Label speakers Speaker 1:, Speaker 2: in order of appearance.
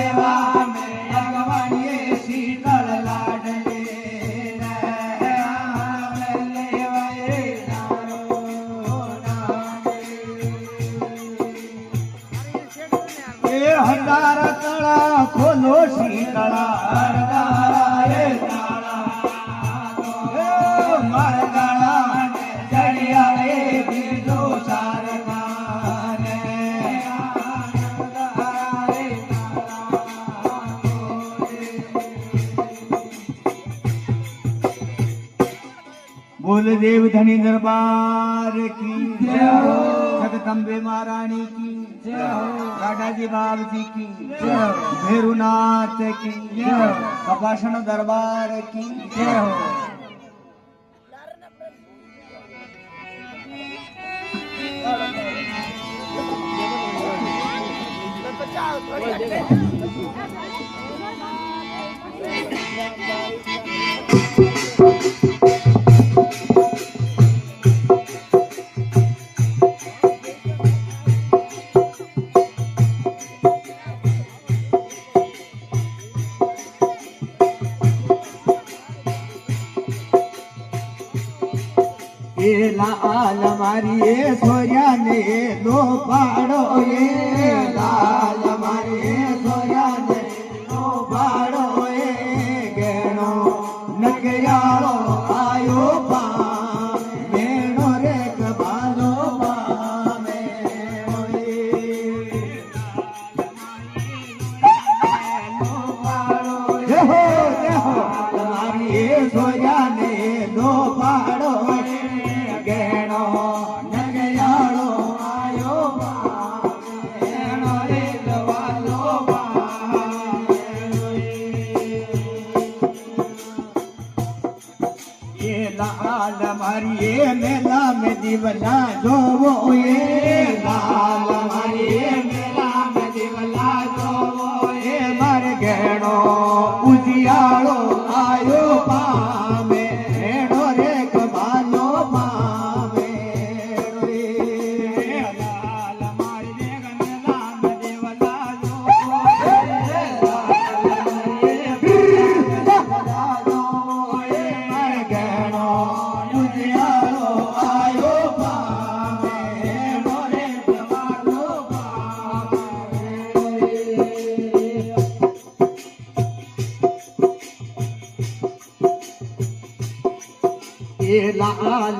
Speaker 1: सेवा में अगवानिए शीतल लाडले हंडारा तड़ा खोलो शीतला हरदारा ताला मरदारा जड़िया बीजो सारदाने बोल देव धनी दरबार की जय हो, जगदम्बे महारानी की जय हो, राधाजी बाब जी की जय हो, भैरुनाथ की जय हो, कपाषण दरबार की जय हो। लाल मारी सोया ने लो पाड़ो ये लाल मारी सोया ने लो पाड़ो ये गेणो नगयालो आयो पा मेणो रे कबालो पा मेणो देखो मारी सोया ने लो पाड़ो मारिए मेला में दीवला जोवो ये लाल मारिए मेला में दीवला जोवो ये मर गेणो उजियालो आयो पामे हेणो रे कबालो पामे लाल मारिए मेला में दीवला जोवो लाल